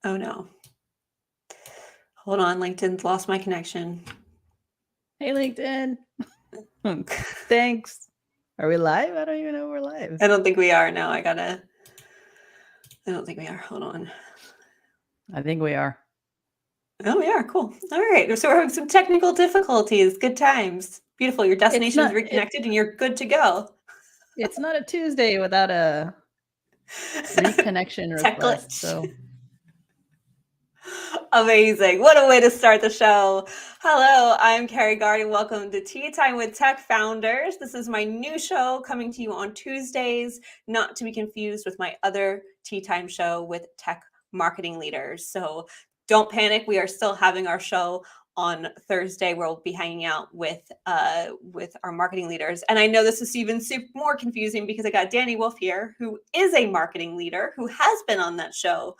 Oh no. Hold on, LinkedIn's lost my connection. Hey, LinkedIn. Thanks. Are we live? I don't even know we're live. I don't think we are now. I don't think we are. Hold on. I think we are. Oh, we are. Cool. All right. So we're having some technical difficulties. Good times. Beautiful. Your destination is reconnected and you're good to go. It's not a Tuesday without a reconnection Tech request. glitch. So amazing. What a way to start the show. Hello, I'm Carrie Gard and welcome to Tea Time with Tech Founders. This is my new show coming to you on Tuesdays, not to be confused with my other Tea Time show with tech marketing leaders. So don't panic. We are still having our show on Thursday where we'll be hanging out with our marketing leaders. And I know this is even more confusing because I got Dani Woolf here, who is a marketing leader, who has been on that show.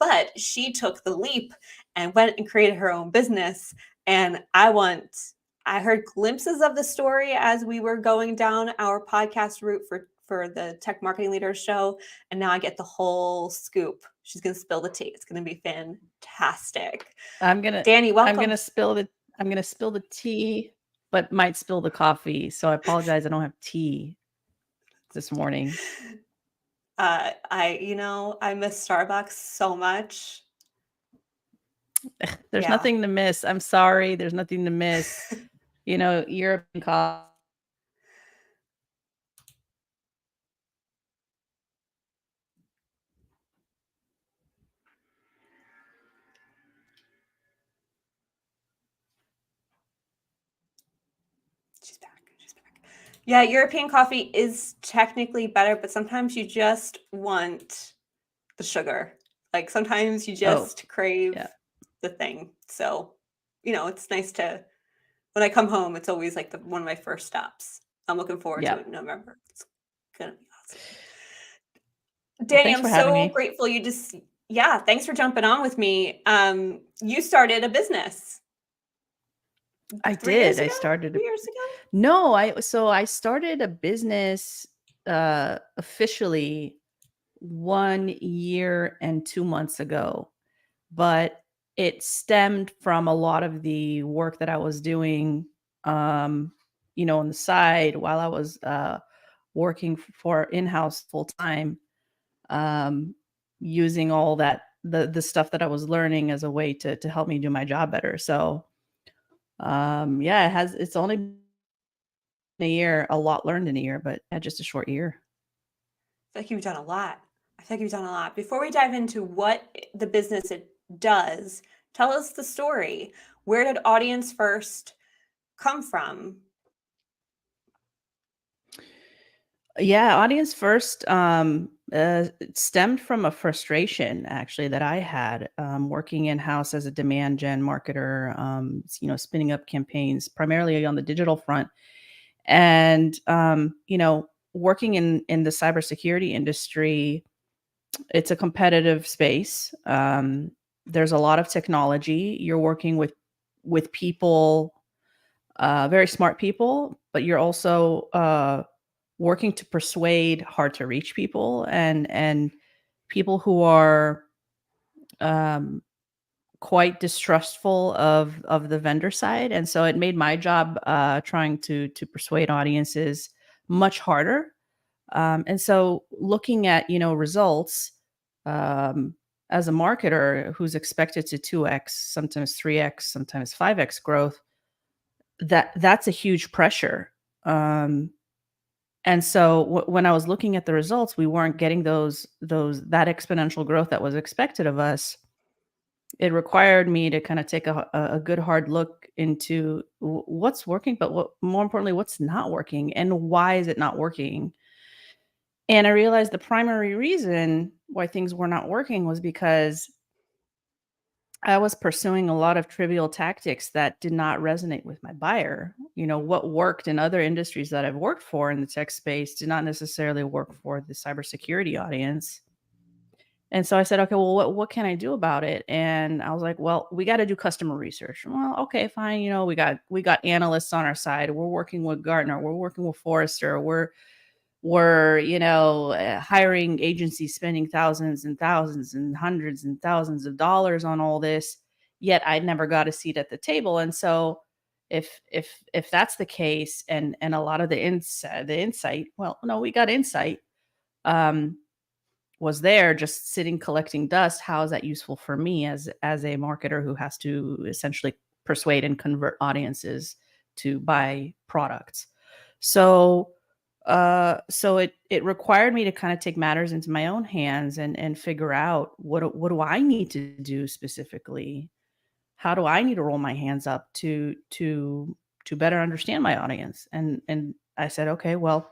But she took the leap and went and created her own business. And I heard glimpses of the story as we were going down our podcast route for the Tech Marketing Leaders show. And now I get the whole scoop. She's going to spill the tea. It's going to be fantastic. Dani, welcome. I'm going to spill the tea, but might spill the coffee. So I apologize. I don't have tea this morning. I miss Starbucks so much. There's nothing to miss. I'm sorry. There's nothing to miss. European coffee. She's back. Yeah, European coffee is technically better, but sometimes you just want the sugar. Like sometimes you just crave the thing. So, it's nice when I come home, it's always like one of my first stops. I'm looking forward to it in November. It's going to be awesome. Dani, I'm so grateful thanks for jumping on with me. You started a business. I did. I started 3 years ago? No, I started a business officially 1 year and 2 months ago, but it stemmed from a lot of the work that I was doing, on the side while I was working for in-house full time, using all that the stuff that I was learning as a way to help me do my job better. So, it's only been a year, a lot learned in a year, but just a short year. I feel like you've done a lot. Before we dive into what the business it does, tell us the story. Where did Audience First come from? Yeah, Audience First stemmed from a frustration actually that I had working in-house as a demand gen marketer, spinning up campaigns primarily on the digital front. And, working in the cybersecurity industry, it's a competitive space. There's a lot of technology. You're working with people, very smart people, but you're also working to persuade hard to reach people and people who are quite distrustful of the vendor side. And so it made my job trying to persuade audiences much harder. And so looking at, results as a marketer who's expected to 2x, sometimes 3x, sometimes 5x growth, that's a huge pressure. And so when I was looking at the results, we weren't getting that exponential growth that was expected of us. It required me to kind of take a good hard look into what's working, but more importantly, what's not working and why is it not working? And I realized the primary reason why things were not working was because I was pursuing a lot of trivial tactics that did not resonate with my buyer. What worked in other industries that I've worked for in the tech space did not necessarily work for the cybersecurity audience. And so I said, okay, well, what can I do about it? And I was like, well, we got to do customer research. Well, okay, fine. We got analysts on our side. We're working with Gartner. We're working with Forrester. were, hiring agencies, spending thousands and thousands and hundreds and thousands of dollars on all this, yet I never got a seat at the table. And so if that's the case, and a lot of the insight, well, no, we got insight, um was there just sitting collecting dust. How is that useful for me as a marketer who has to essentially persuade and convert audiences to buy products? So it required me to kind of take matters into my own hands and figure out what do I need to do specifically? How do I need to roll my hands up to better understand my audience? And I said, okay, well,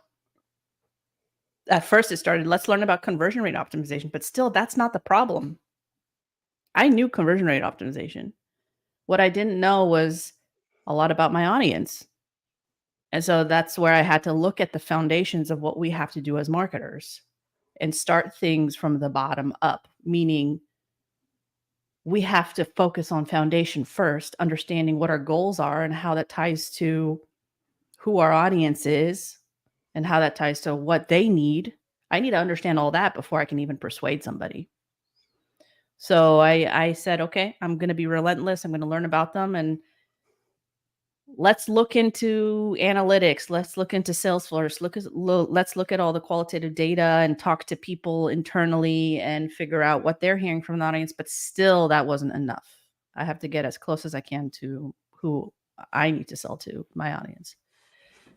at first it started, let's learn about conversion rate optimization, but still that's not the problem. I knew conversion rate optimization. What I didn't know was a lot about my audience. And so that's where I had to look at the foundations of what we have to do as marketers and start things from the bottom up, meaning we have to focus on foundation first, understanding what our goals are and how that ties to who our audience is and how that ties to what they need. I need to understand all that before I can even persuade somebody. So I said, okay, I'm going to be relentless. I'm going to learn about them, and let's look into analytics. Let's look into Salesforce. Let's look at all the qualitative data and talk to people internally and figure out what they're hearing from the audience. But still, that wasn't enough. I have to get as close as I can to who I need to sell to, my audience.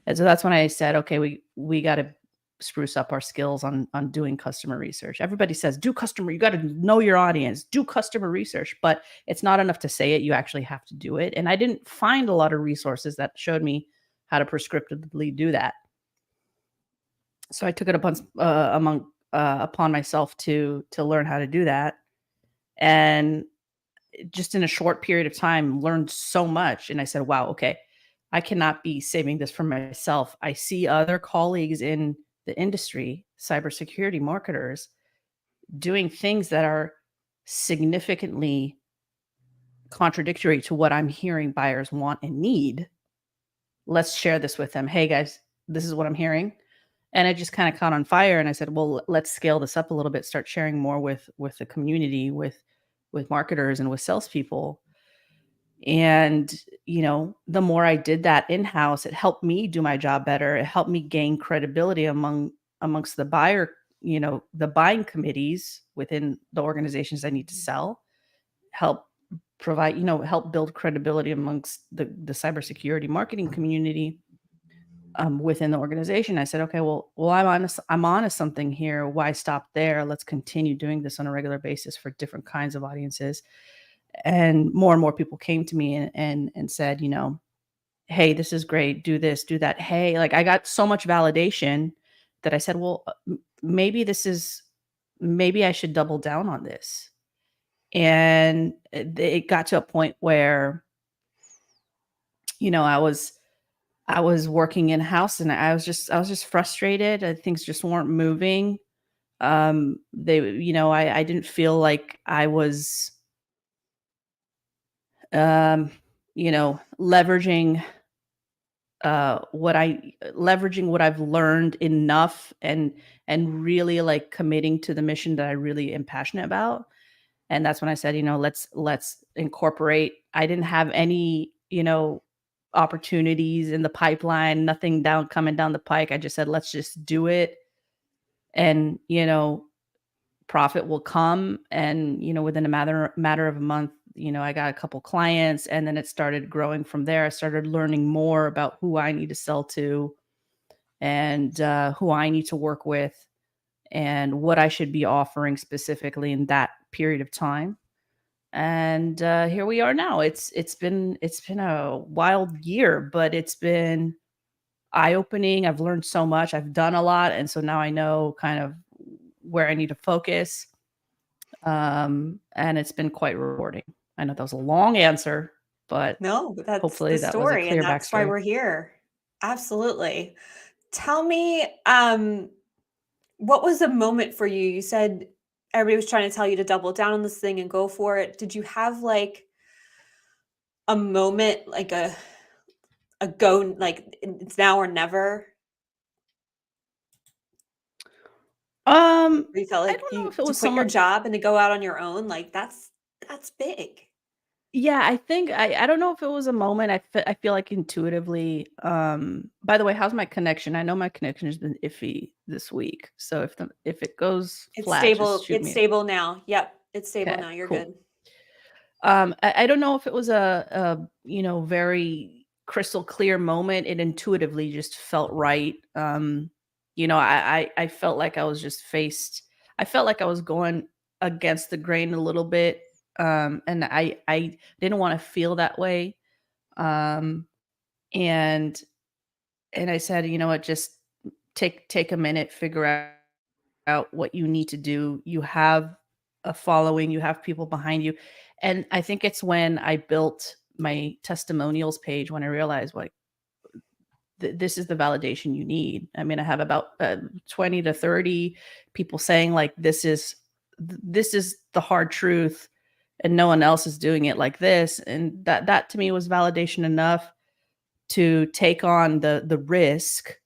And so that's when I said, okay, we got to spruce up our skills on doing customer research. Everybody says, do customer, you got to know your audience, do customer research, but it's not enough to say it. You actually have to do it. And I didn't find a lot of resources that showed me how to prescriptively do that. So I took it upon myself to learn how to do that. And just in a short period of time, learned so much. And I said, wow, okay, I cannot be saving this for myself. I see other colleagues in the industry, cybersecurity marketers, doing things that are significantly contradictory to what I'm hearing buyers want and need. Let's share this with them. Hey guys, this is what I'm hearing. And it just kind of caught on fire. And I said, well, let's scale this up a little bit, start sharing more with the community, with marketers and with salespeople. And, the more I did that in-house, it helped me do my job better. It helped me gain credibility amongst the the buying committees within the organizations I need to sell, help provide, help build credibility amongst the cybersecurity marketing community within the organization. I said, okay, well, I'm on to something here. Why stop there? Let's continue doing this on a regular basis for different kinds of audiences. And more people came to me and said, hey, this is great. Do this, do that. Hey, like I got so much validation that I said, well, maybe I should double down on this. And it got to a point where, I was working in house and I was just frustrated. Things just weren't moving. I didn't feel like I was, um, leveraging leveraging what I've learned enough and really like committing to the mission that I really am passionate about. And that's when I said, let's incorporate. I didn't have any, opportunities in the pipeline, nothing coming down the pike. I just said, let's just do it. And, profit will come. And, within a matter of a month, I got a couple clients, and then it started growing from there. I started learning more about who I need to sell to and who I need to work with and what I should be offering specifically in that period of time. And here we are now. It's been a wild year, but it's been eye-opening. I've learned so much. I've done a lot, and so now I know kind of where I need to focus. And it's been quite rewarding. I know that was a long answer, but No, but that's hopefully the that was a story, and clear that's why backstory. we're here. Absolutely. Tell me, what was the moment for you? You said everybody was trying to tell you to double down on this thing and go for it. Did you have like a moment, like a go, like it's now or never? Where you felt I like don't know you if it to was quit your someone. job and to go out on your own, like that's big. Yeah, I think I don't know if it was a moment. I feel like intuitively. By the way, how's my connection? I know my connection has been iffy this week. So if it goes flat, just shoot It's me. stable now. Yep, it's stable Okay, now. You're cool. good. I don't know if it was a very crystal clear moment. It intuitively just felt right. I felt like I was just faced. I felt like I was going against the grain a little bit, and I didn't want to feel that way. Um, and and I said, you know what, just take a minute, figure out what you need to do. You have a following, you have people behind you. And I think it's when I built my testimonials page when I realized like this is the validation you need. I mean, I have about 20 to 30 people saying like this is the hard truth and no one else is doing it like this, and that to me was validation enough to take on the risk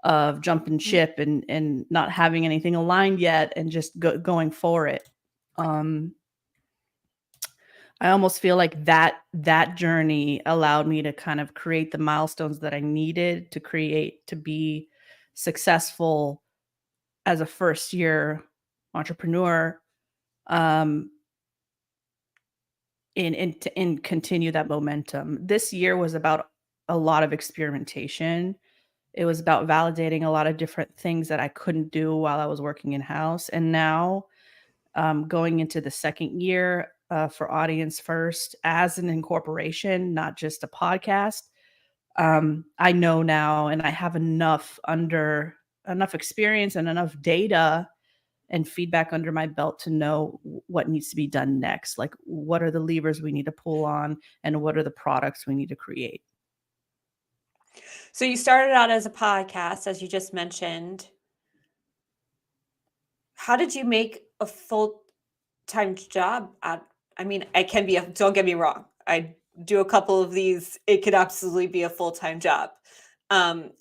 of jumping Mhm. ship and not having anything aligned yet and just going for it. Um, I almost feel like that journey allowed me to kind of create the milestones that I needed to create to be successful as a first year entrepreneur, um, and continue that momentum. This year was about a lot of experimentation. It was about validating a lot of different things that I couldn't do while I was working in house. And now, going into the second year for Audience First as an incorporation, not just a podcast, I know now, and I have enough experience and enough data and feedback under my belt to know what needs to be done next. Like, what are the levers we need to pull on, and what are the products we need to create? So you started out as a podcast, as you just mentioned. How did you make a full-time job at I mean, I can be a don't get me wrong. I do a couple of these, it could absolutely be a full-time job.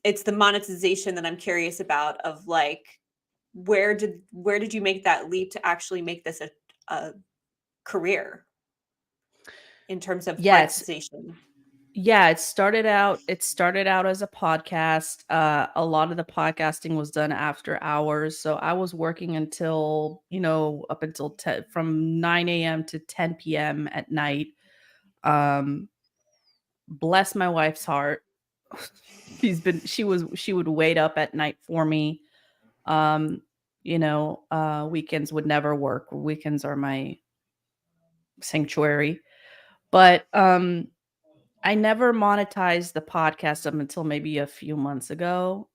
It's the monetization that I'm curious about of like where did you make that leap to actually make this a career in terms of Yeah, monetization? it started out as a podcast. A lot of the podcasting was done after hours. So I was working until, up until 10, from 9 a.m. to 10 p.m. at night. Um, Bless my wife's heart. She would wait up at night for me. Um, Weekends would never work. Weekends are my sanctuary. But I never monetized the podcast up until maybe a few months ago.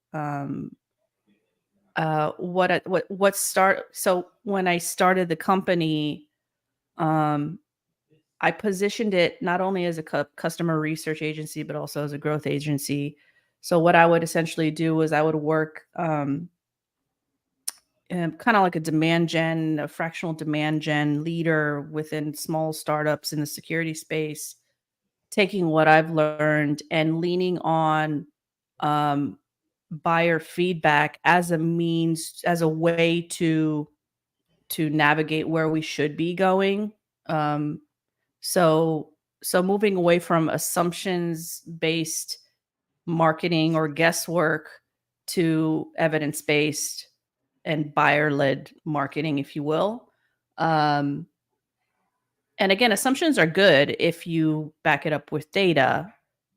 What start so when I started the company, um, I positioned it not only as a customer research agency, but also as a growth agency. So what I would essentially do was I would work kind of like a fractional demand gen leader within small startups in the security space, taking what I've learned and leaning on um, buyer feedback as as a way to navigate where we should be going. Um, so so moving away from assumptions based marketing or guesswork to evidence based and buyer led marketing, if you will. Um, and again, assumptions are good if you back it up with data.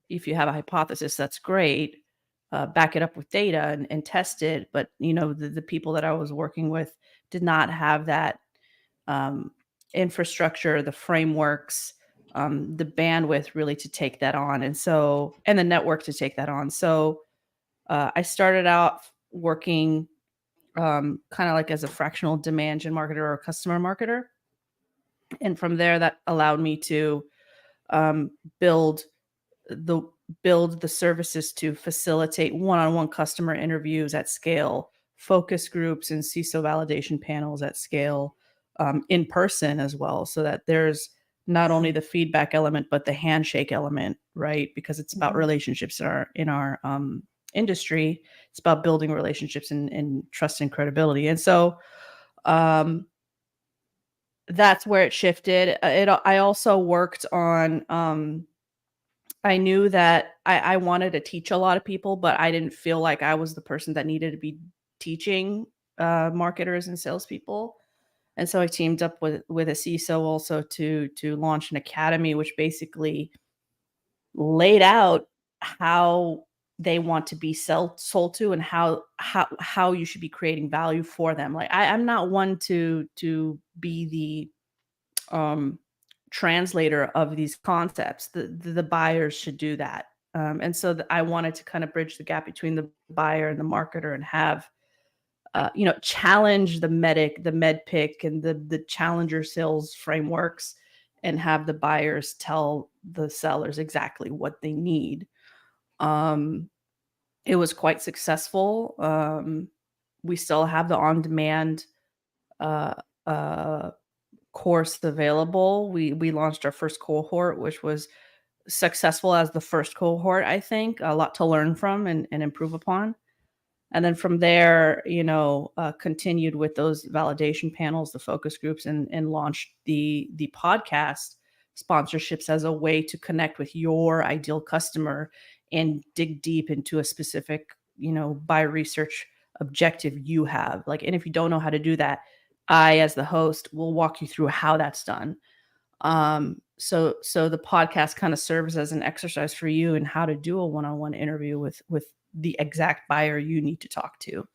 If you have a hypothesis, that's great. Back it up with data and test it. But the people that I was working with did not have that um, infrastructure, the frameworks, the bandwidth really to take that on, and the network to take that on. So I started out working kind of like as a fractional demand gen marketer or customer marketer, and from there that allowed me to um, build the build the services to facilitate one-on-one customer interviews at scale, focus groups and CISO validation panels at scale, in person as well, so that there's not only the feedback element but the handshake element, right? Because it's about Mhm. relationships in our industry. It's about building relationships and trust and credibility. And so That's where it shifted. I also worked on, I knew that I wanted to teach a lot of people, but I didn't feel like I was the person that needed to be teaching marketers and salespeople. And so I teamed up with a CISO also to launch an academy, which basically laid out how they want to be sold to, and how you should be creating value for them. Like I'm not one to be the translator of these concepts. The buyers should do that. And so I wanted to kind of bridge the gap between the buyer and the marketer, and have challenge the med pick and the challenger sales frameworks, and have the buyers tell the sellers exactly what they need. Um, it was quite successful. We still have the on-demand uh, uh, course available. We launched our first cohort, which was successful as the first cohort. I think a lot to learn from and improve upon. And then from there, continued with those validation panels, the focus groups, and launched the podcast sponsorships as a way to connect with your ideal customer and dig deep into a specific, buyer research objective you have. Like, and if you don't know how to do that, I, as the host, will walk you through how that's done. So the podcast kind of serves as an exercise for you in how to do a one-on-one interview with the exact buyer you need to talk to.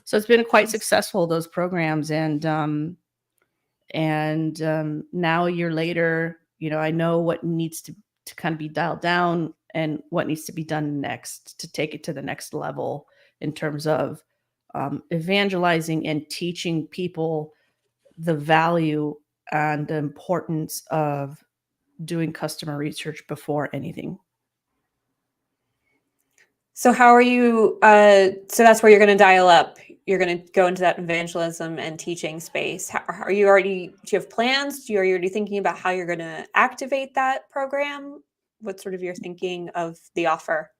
So it's been quite successful, those programs. And now a year later, I know what needs to kind of be dialed down, and what needs to be done next to take it to the next level in terms of evangelizing and teaching people the value and the importance of doing customer research before anything. So how are you? So that's where you're going to dial up. You're going to go into that evangelism and teaching space. Are you already? Do you have plans? Are you already thinking about how you're going to activate that program? What's sort of your thinking of the offer?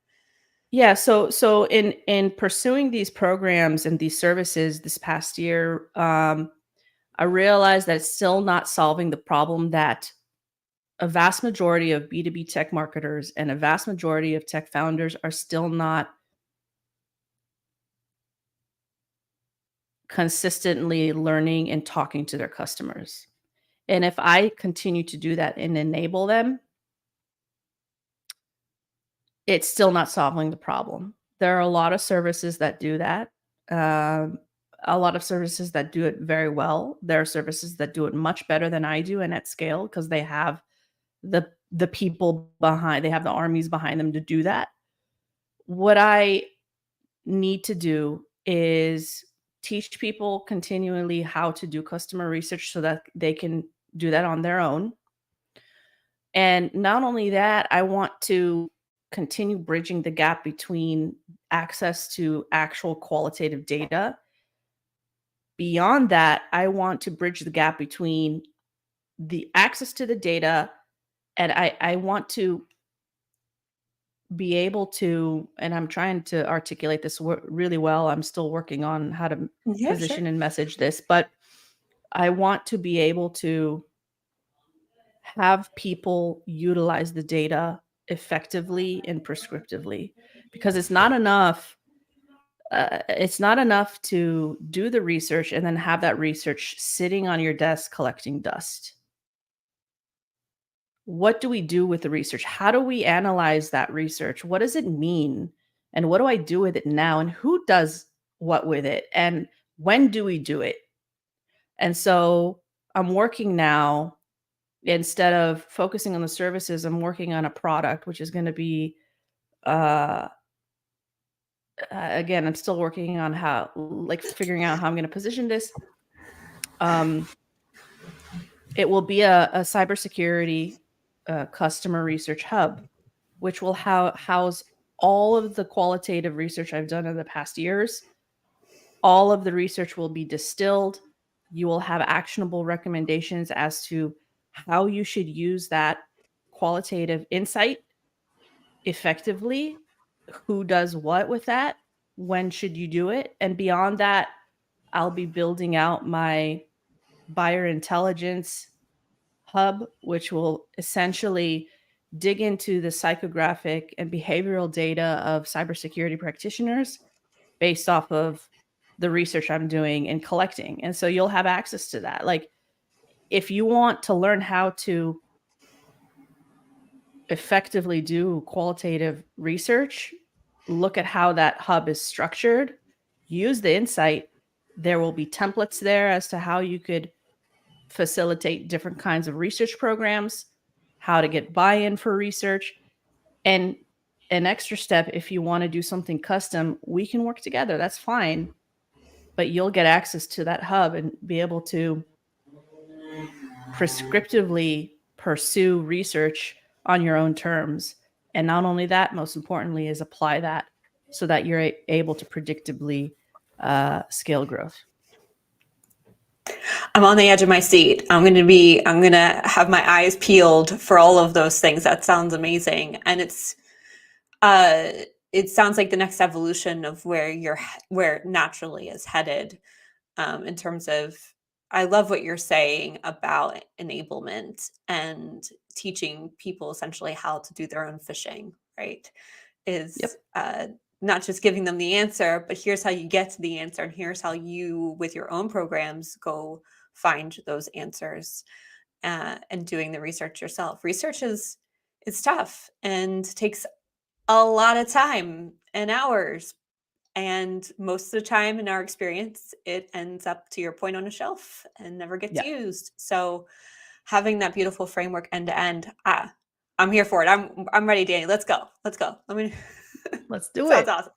Yeah, so in pursuing these programs and these services this past year, I realized that it's still not solving the problem that a vast majority of B2B tech marketers and a vast majority of tech founders are still not consistently learning and talking to their customers. And if I continue to do that and enable them, it's still not solving the problem. There are a lot of services that do that. Um, a lot of services that do it very well. There are services that do it much better than I do and at scale, because they have the people behind, they have the armies behind them to do that. What I need to do is teach people continually how to do customer research so that they can do that on their own. And not only that, I want to continue bridging the gap between access to actual qualitative data. Beyond that, I want to bridge the gap between the access to the data, and I want to be able to, and I'm trying to articulate this really well. I'm still working on how to Yeah, sure. position and message this, but I want to be able to have people utilize the data effectively and prescriptively, because it's not enough to do the research and then have that research sitting on your desk collecting dust. What do we do with the research? How do we analyze that research? What does it mean? And what do I do with it now? And who does what with it? And when do we do it? And so I'm working now, instead of focusing on the services, I'm working on a product, which is going to be, uh, again, I'm still working on figuring out how I'm going to position this. It will be a cybersecurity customer research hub, which will house all of the qualitative research I've done in the past years. All of the research will be distilled. You will have actionable recommendations as to how you should use that qualitative insight effectively, who does what with that, when should you do it. And beyond that, I'll be building out my buyer intelligence hub, which will essentially dig into the psychographic and behavioral data of cybersecurity practitioners based off of the research I'm doing and collecting. And so you'll have access to that. Like, if you want to learn how to effectively do qualitative research, look at how that hub is structured, use the insight. There will be templates there as to how you could facilitate different kinds of research programs, how to get buy-in for research, and an extra step, if you want to do something custom, we can work together. That's fine. But you'll get access to that hub and be able to prescriptively pursue research on your own terms. And not only that, most importantly, is apply that so that you're able to predictably scale growth. I'm on the edge of my seat. I'm going to have my eyes peeled for all of those things. That sounds amazing. And it sounds like the next evolution of where naturally is headed, in terms of, I love what you're saying about enablement and teaching people essentially how to do their own fishing, right? Is Yep. not just giving them the answer, but here's how you get to the answer, and here's how you, with your own programs, go find those answers, and doing the research yourself. Research is tough and takes a lot of time and hours. And most of the time, in our experience, it ends up, to your point, on a shelf and never gets Yeah. used. So having that beautiful framework end to end, I'm here for it. I'm ready, Dani. Let's go. Let's go. Let's do Sounds it. awesome.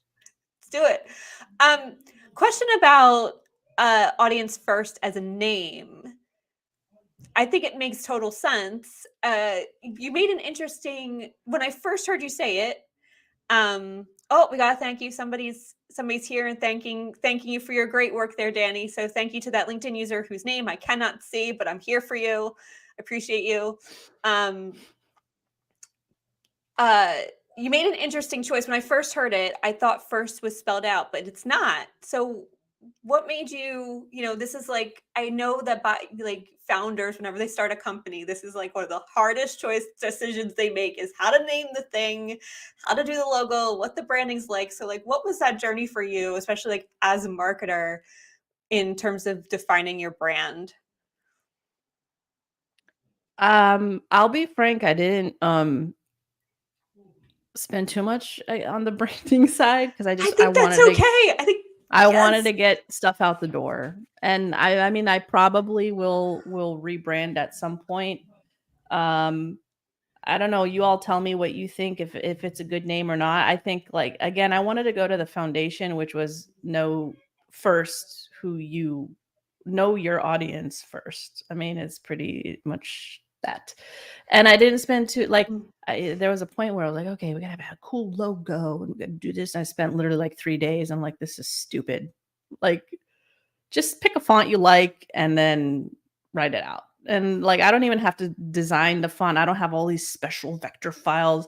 Let's do it. Question about audience first as a name. I think it makes total sense. You made an interesting, when I first heard you say it. Oh, we gotta thank you. Somebody's here and thanking you for your great work there, Dani. So thank you to that LinkedIn user whose name I cannot see, but I'm here for you. I appreciate you. You made an interesting choice. When I first heard it, I thought first was spelled out, but it's not. So what made you, this is like, I know that by like founders, whenever they start a company, this is like one of the hardest choice decisions they make, is how to name the thing, how to do the logo, what the branding's like. So like, what was that journey for you, especially like as a marketer, in terms of defining your brand? I'll be frank, I didn't spend too much on the branding side because I think that's okay. I wanted Yes. to get stuff out the door. And I mean, I probably will rebrand at some point. Um, I don't know. You all tell me what you think, if it's a good name or not. I think, like, again, I wanted to go to the foundation, which was know first who you know your audience first. I mean, it's pretty much that. And I didn't spend too like there was a point where I was like, okay, we gotta have a cool logo and we gotta do this. And I spent literally like 3 days. I'm like, this is stupid. Like, just pick a font you like and then write it out. And like, I don't even have to design the font. I don't have all these special vector files.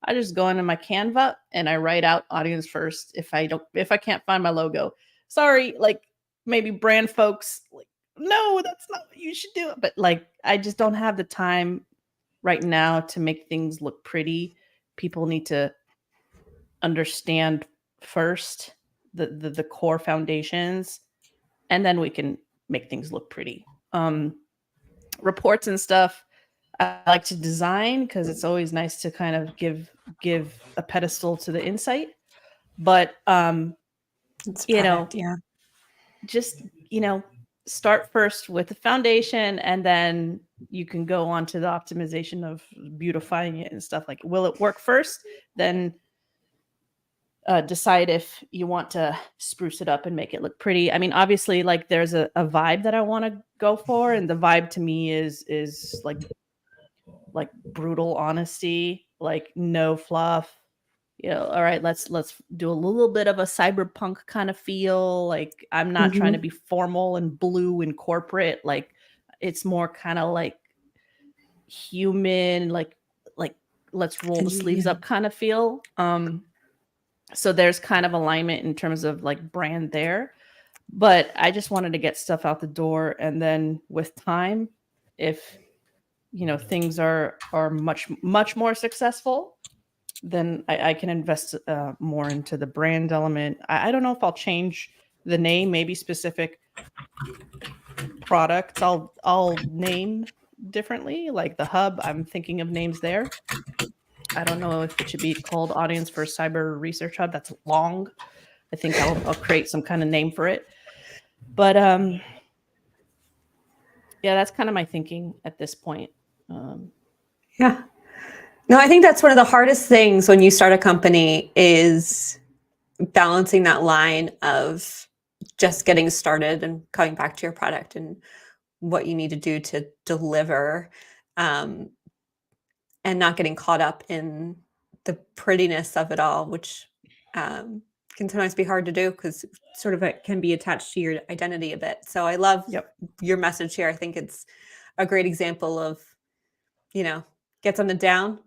I just go into my Canva and I write out audience first. If I can't find my logo, sorry, like, maybe brand folks, like, no, that's not what you should do. But like, I just don't have the time right now to make things look pretty. People need to understand first the core foundations, and then we can make things look pretty. Reports and stuff, I like to design because it's always nice to kind of give a pedestal to the insight. But It's you know, perfect. Yeah. just start first with the foundation, and then you can go on to the optimization of beautifying it and stuff. Like, will it work first? Then decide if you want to spruce it up and make it look pretty. I mean, obviously, like, there's a vibe that I want to go for, and the vibe to me is like brutal honesty, like no fluff. All right, let's do a little bit of a cyberpunk kind of feel. Like, I'm not trying to Mm-hmm. be formal and blue and corporate. Like, it's more kind of like human, like let's roll the sleeves Yeah. up kind of feel. So there's kind of alignment in terms of like brand there. But I just wanted to get stuff out the door, and then with time, if things are much more successful, then I can invest more into the brand element. I don't know if I'll change the name, maybe specific products I'll name differently, like the hub. I'm thinking of names there. I don't know if it should be called Audience for Cyber Research Hub. That's long. I think I'll create some kind of name for it. But yeah, that's kind of my thinking at this point. Yeah. No, I think that's one of the hardest things when you start a company is balancing that line of just getting started and coming back to your product and what you need to do to deliver, um, and not getting caught up in the prettiness of it all, which can sometimes be hard to do because sort of it can be attached to your identity a bit. So I love Yep. your message here. I think it's a great example of, get something down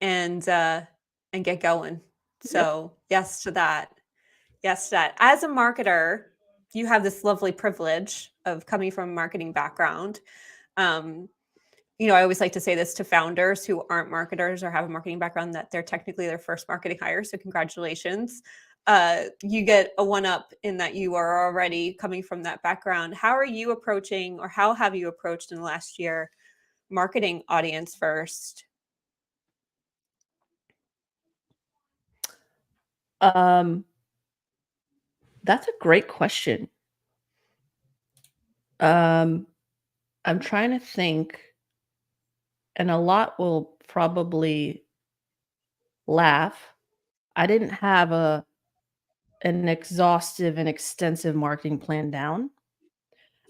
and get going. So yes to that. Yes to that. As a marketer, you have this lovely privilege of coming from a marketing background. Um, I always like to say this to founders who aren't marketers or have a marketing background, that they're technically their first marketing hire. So congratulations. You get a one up in that you are already coming from that background. How are you approaching, or how have you approached in the last year, marketing audience first? That's a great question. I'm trying to think, and a lot will probably laugh. I didn't have an exhaustive and extensive marketing plan down.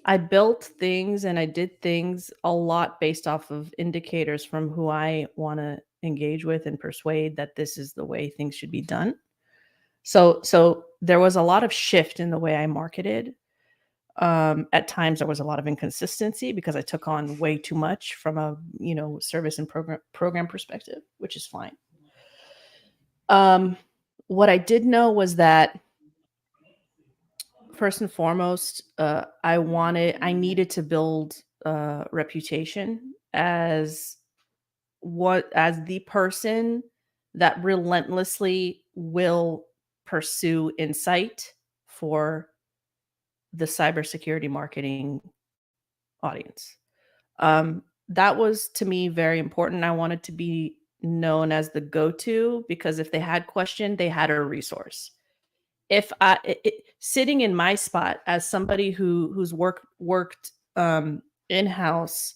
I built things and I did things a lot based off of indicators from who I want to engage with and persuade that this is the way things should be done. So there was a lot of shift in the way I marketed. At times there was a lot of inconsistency because I took on way too much from a service and program perspective, which is fine. What I did know was that first and foremost, I needed to build a reputation as the person that relentlessly will pursue insight for the cybersecurity marketing audience. That was, to me, very important. I wanted to be known as the go-to, because if they had question, they had a resource. If sitting in my spot as somebody who's worked in-house,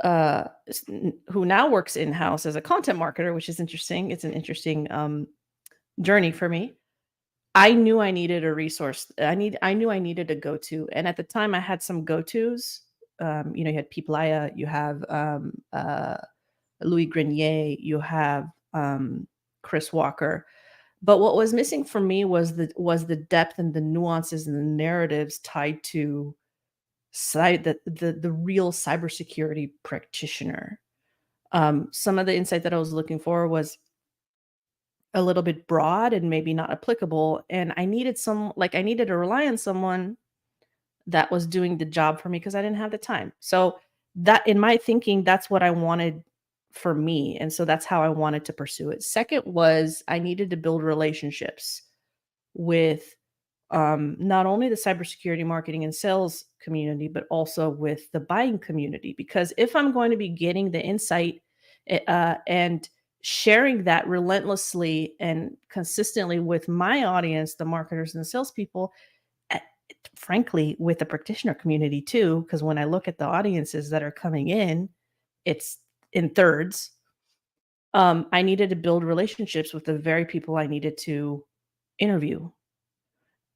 who now works in-house as a content marketer, which is interesting. It's an interesting journey for me. I knew I needed a resource. I knew I needed a go-to, and at the time I had some go-tos. You had Piplaya, you have Louis Grenier, you have Chris Walker. But what was missing for me was the depth and the nuances and the narratives tied to the real cybersecurity practitioner. Some of the insight that I was looking for was a little bit broad and maybe not applicable, and I needed to rely on someone that was doing the job for me because I didn't have the time. So that, in my thinking, that's what I wanted for me, and so that's how I wanted to pursue it. Second was I needed to build relationships with not only the cybersecurity marketing and sales community, but also with the buying community. Because if I'm going to be getting the insight and sharing that relentlessly and consistently with my audience, the marketers and the salespeople, eh, frankly, with the practitioner community too, because when I look at the audiences that are coming in, it's in thirds. I needed to build relationships with the very people I needed to interview.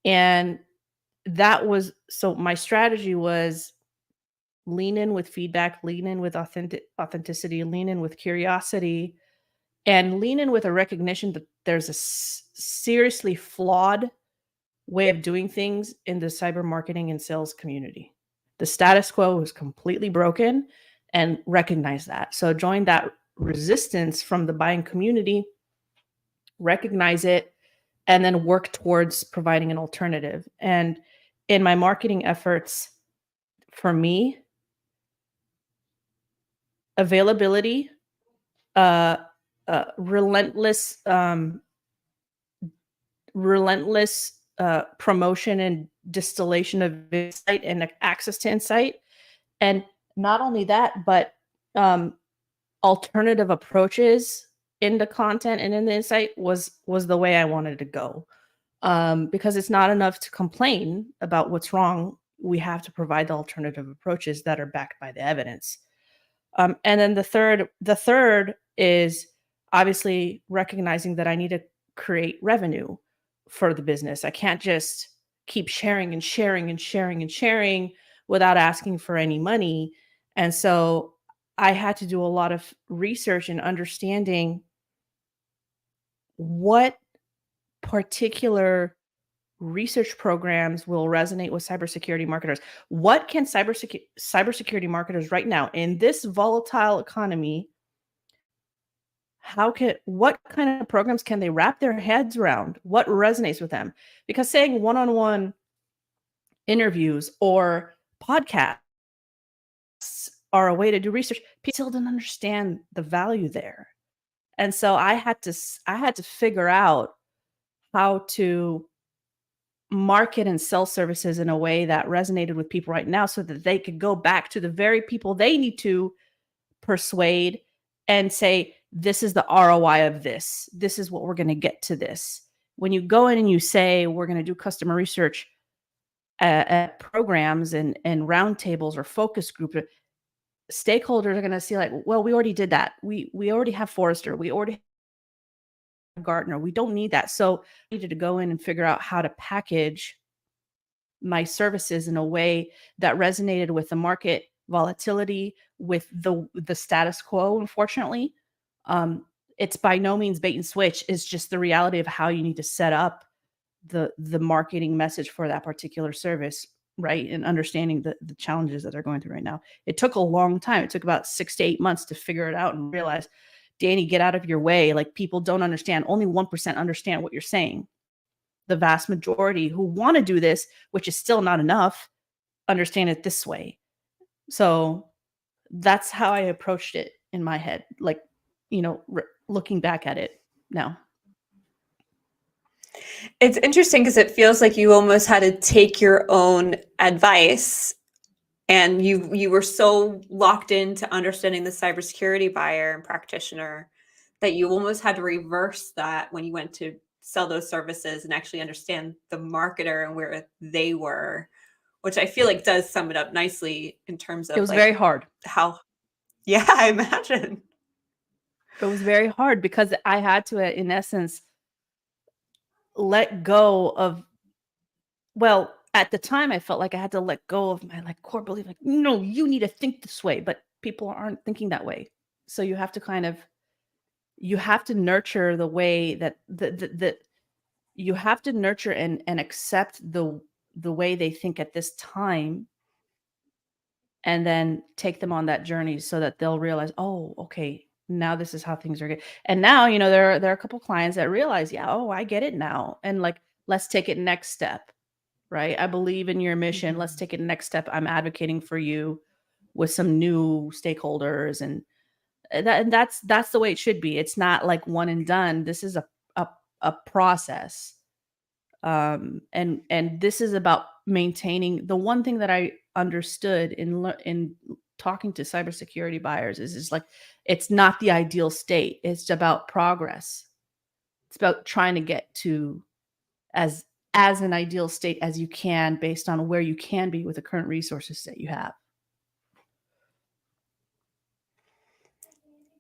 And so my strategy was lean in with feedback, lean in with authenticity, lean in with curiosity, and lean in with a recognition that there's a seriously flawed way of doing things in the cyber marketing and sales community. The status quo was completely broken, and recognize that. So join that resistance from the buying community, recognize it, and then work towards providing an alternative. And in my marketing efforts, for me, availability, uh, relentless, promotion and distillation of insight and access to insight. And not only that, but um, alternative approaches into content and in the insight was the way I wanted to go. Because it's not enough to complain about what's wrong. We have to provide the alternative approaches that are backed by the evidence. And then the third is obviously recognizing that I need to create revenue for the business. I can't just keep sharing and sharing and sharing and sharing without asking for any money. And so I had to do a lot of research and understanding what particular research programs will resonate with cybersecurity marketers. What can cybersecurity marketers right now in this volatile economy, what kind of programs can they wrap their heads around? What resonates with them? Because saying one-on-one interviews or podcasts are a way to do research, people still didn't understand the value there. And so I had to figure out how to market and sell services in a way that resonated with people right now so that they could go back to the very people they need to persuade and say, this is the ROI of this. This is what we're going to get to this. When you go in and you say, we're going to do customer research at programs and roundtables or focus groups, stakeholders are going to see like, well, we already did that. We already have Forrester. We already have Gartner. We don't need that. So I needed to go in and figure out how to package my services in a way that resonated with the market volatility, with the status quo. Unfortunately, it's by no means bait and switch. It's just the reality of how you need to set up the marketing message for that particular service, right? And understanding the challenges that they're going through right now. It took a long time. It took about 6 to 8 months to figure it out and realize, Dani, get out of your way. Like, people don't understand. Only 1% understand what you're saying. The vast majority who want to do this, which is still not enough, understand it this way. So that's how I approached it in my head, like, looking back at it now. It's interesting because it feels like you almost had to take your own advice, and you were so locked into understanding the cybersecurity buyer and practitioner that you almost had to reverse that when you went to sell those services and actually understand the marketer and where they were, which I feel like does sum it up nicely in terms It of was very like hard. how, yeah, I imagine. It was very hard because I had to, in essence, let go of, well, at the time I felt like I had to let go of my like core belief, like, no, you need to think this way, but people aren't thinking that way. So you have to nurture the way that you have to nurture and accept the way they think at this time, and then take them on that journey so that they'll realize, oh, okay, now this is how things are good. And now, there are a couple clients that realize, yeah, oh, I get it now. And like, let's take it next step, right? I believe in your mission. Let's take it next step. I'm advocating for you with some new stakeholders, and that's the way it should be. It's not like one and done. This is a process. And this is about maintaining. The one thing that I understood in talking to cybersecurity buyers is like, it's not the ideal state. It's about progress. It's about trying to get to as an ideal state as you can based on where you can be with the current resources that you have.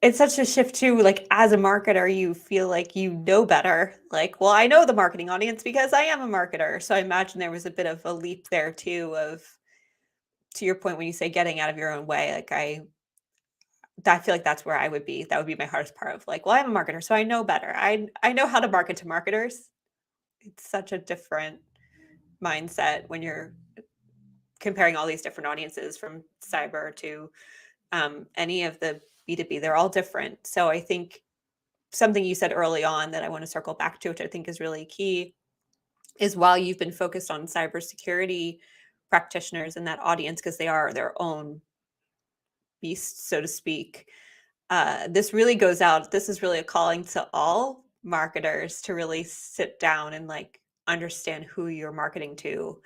It's such a shift too, like as a marketer, you feel like you know better. Like, well, I know the marketing audience because I am a marketer. So I imagine there was a bit of a leap there too of, to your point when you say getting out of your own way, like I feel like that's where I would be. That would be my hardest part of like, well, I'm a marketer, so I know better. I know how to market to marketers. It's such a different mindset when you're comparing all these different audiences from cyber to any of the B2B. They're all different. So I think something you said early on that I want to circle back to, which I think is really key, is while you've been focused on cybersecurity practitioners in that audience because they are their own beast, so to speak, this really goes out. This is really a calling to all marketers to really sit down and like understand who you're marketing to.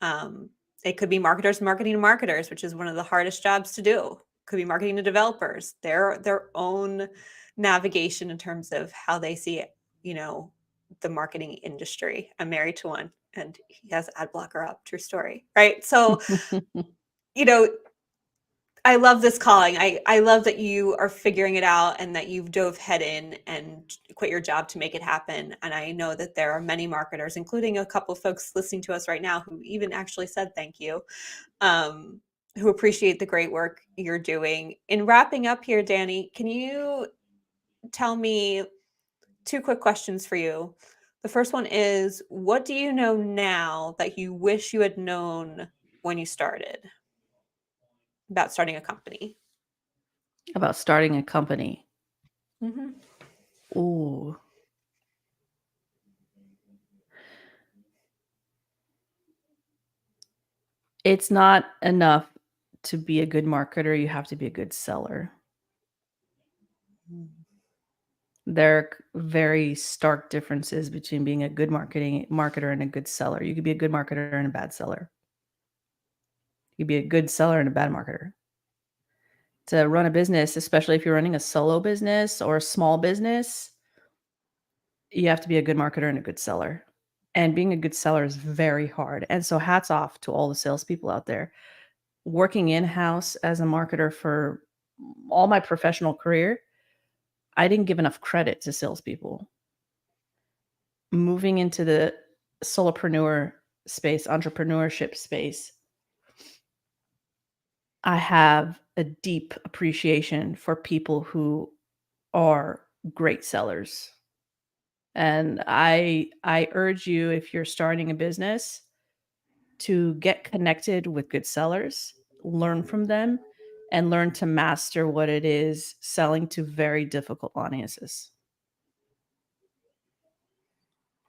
Um, it could be marketers marketing to marketers, which is one of the hardest jobs to do. Could be marketing to developers, their own navigation in terms of how they see it, you know, the marketing industry. I'm married to one and he has ad blocker up, true story. Right. So, you know, I love this calling. I love that you are figuring it out and that you've dove head in and quit your job to make it happen. And I know that there are many marketers, including a couple of folks listening to us right now, who even actually said thank you, um, who appreciate the great work you're doing. In wrapping up here, Dani, can you tell me two quick questions for you? The first one is, what do you know now that you wish you had known when you started about starting a company? About starting a company. Mm-hmm. Ooh. It's not enough to be a good marketer, you have to be a good seller. There are very stark differences between being a good marketer and a good seller. You could be a good marketer and a bad seller. You could be a good seller and a bad marketer. To run a business, especially if you're running a solo business or a small business, you have to be a good marketer and a good seller. And being a good seller is very hard. And so hats off to all the salespeople out there. Working in-house as a marketer for all my professional career, I didn't give enough credit to salespeople. Moving into the solopreneur space, entrepreneurship space, I have a deep appreciation for people who are great sellers. And I urge you, if you're starting a business, to get connected with good sellers, learn from them, and learn to master what it is selling to very difficult audiences.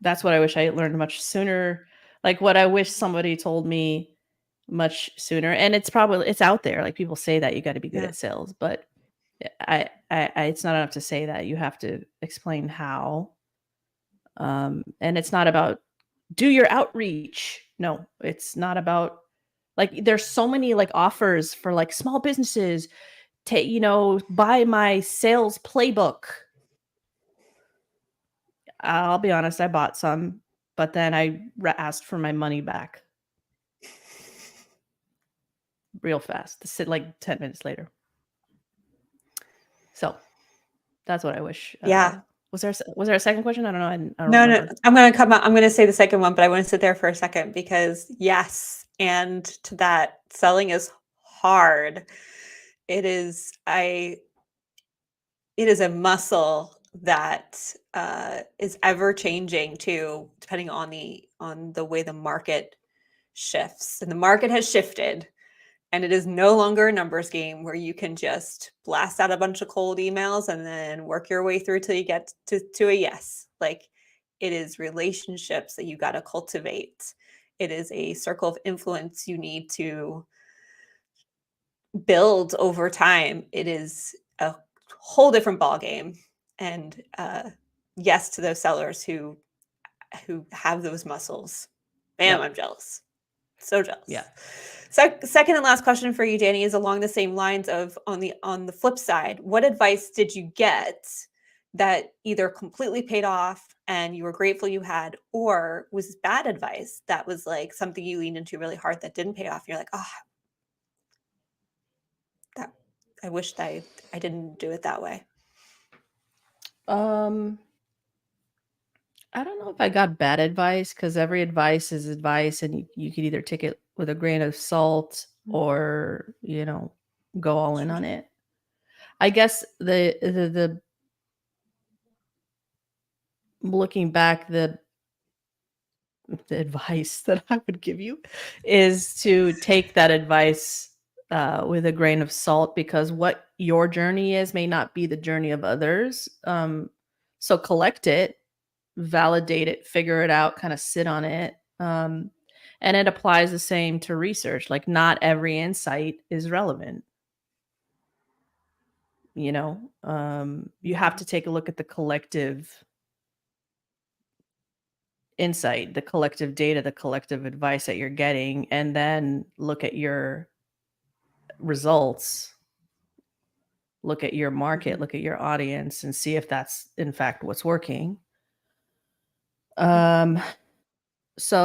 That's what I wish I learned much sooner. Like what I wish somebody told me much sooner. And it's out there. Like people say that you got to be good Yeah. at sales, but I it's not enough to say that. You have to explain how. And it's not about do your outreach. No, it's not about like there's so many like offers for like small businesses. Take, buy my sales playbook. I'll be honest, I bought some, but then I asked for my money back real fast. Sit like 10 minutes later. So that's what I wish. Yeah. Was there a second question? I don't know. I don't No, no, remember. I'm going to come out. I'm going to say the second one, but I want to sit there for a second because yes, and to that, selling is hard. It is. It is a muscle that is ever changing too, depending on the way the market shifts. And the market has shifted, and it is no longer a numbers game where you can just blast out a bunch of cold emails and then work your way through till you get to a yes. Like it is relationships that you got to cultivate. It is a circle of influence you need to build over time. It is a whole different ball game. And yes to those sellers who have those muscles. Bam, Yep. I'm jealous. So jealous. Yeah. So second and last question for you, Dani, is along the same lines of on the flip side, what advice did you get that either completely paid off and you were grateful you had, or was bad advice that was like something you leaned into really hard that didn't pay off? You're like, oh, that I wish that I didn't do it that way. Um, I don't know if I got bad advice because every advice is advice, and you could either take it with a grain of salt or go all in Sure. on it. I guess the looking back, the advice that I would give you is to take that advice with a grain of salt, because what your journey is may not be the journey of others. So collect it, validate it, figure it out, kind of sit on it. And it applies the same to research. Like, not every insight is relevant. You have to take a look at the collective insight, the collective data, the collective advice that you're getting, and then look at your results, look at your market, look at your audience, and see if that's in fact what's working. So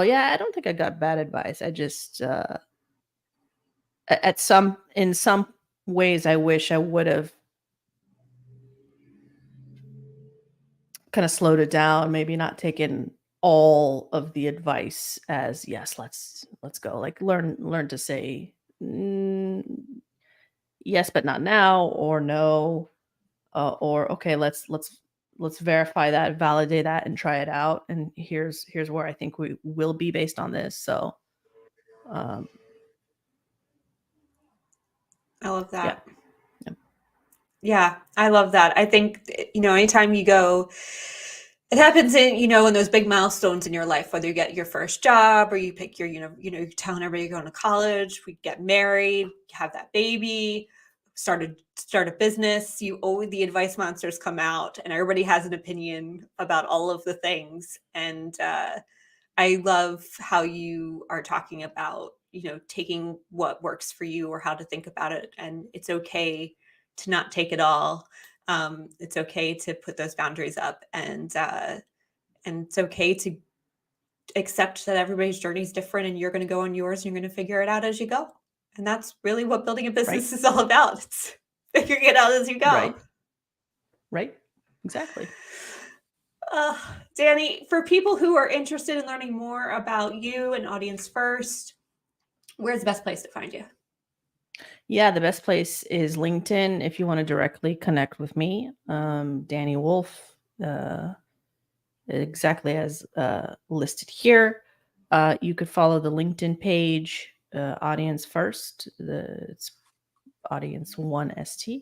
yeah, I don't think I got bad advice. I just in some ways I wish I would have kind of slowed it down, maybe not taken all of the advice as yes, let's go. Like, learn to say yes, but not now, or no, or okay, let's verify that, validate that, and try it out. And here's where I think we will be based on this. So, I love that. Yeah, I love that. I think, anytime you go, it happens in those big milestones in your life, whether you get your first job or you pick your, you're telling everybody you're going to college, we get married, have that baby, start a business. The advice monsters come out, and everybody has an opinion about all of the things. And I love how you are talking about, taking what works for you or how to think about it. And it's okay to not take it all. It's okay to put those boundaries up, and it's okay to accept that everybody's journey is different, and you're going to go on yours, and you're going to figure it out as you go. And that's really what building a business is all about. It's figuring it out as you go. Right. Exactly. Dani, for people who are interested in learning more about you and Audience First, where's the best place to find you? Yeah, the best place is LinkedIn if you want to directly connect with me. Dani Woolf, exactly as listed here. You could follow the LinkedIn page, Audience First. It's Audience 1ST.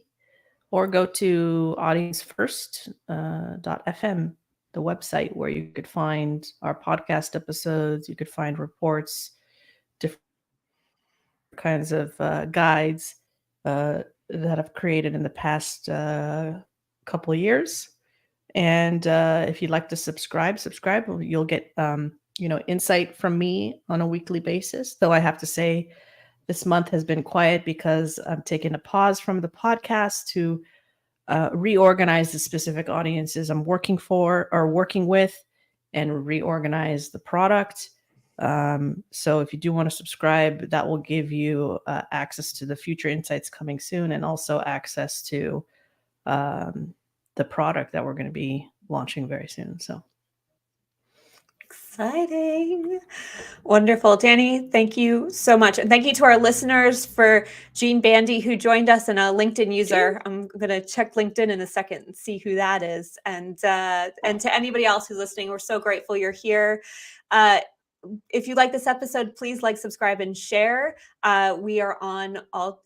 Or go to audiencefirst.fm, the website where you could find our podcast episodes. You could find reports, different kinds of guides that I've created in the past couple of years. And if you'd like to subscribe, you'll get insight from me on a weekly basis. Though I have to say, this month has been quiet because I'm taking a pause from the podcast to reorganize the specific audiences I'm working with, and reorganize the product. So if you do want to subscribe, that will give you access to the future insights coming soon, and also access to the product that we're going to be launching very soon. So exciting. Wonderful. Dani, thank you so much. And thank you to our listeners. For Jean Bandy, who joined us, and a LinkedIn user. I'm going to check LinkedIn in a second and see who that is. And to anybody else who's listening, we're so grateful you're here. If you like this episode, please like, subscribe, and share. We are on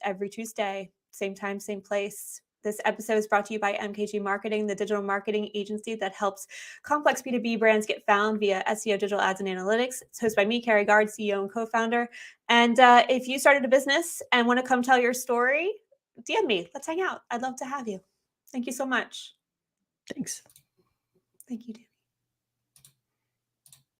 every Tuesday, same time, same place. This episode is brought to you by MKG Marketing, the digital marketing agency that helps complex B2B brands get found via SEO, digital ads, and analytics. It's hosted by me, Carrie Gard, CEO and co-founder. And if you started a business and want to come tell your story, DM me. Let's hang out. I'd love to have you. Thank you so much. Thanks. Thank you, Dani.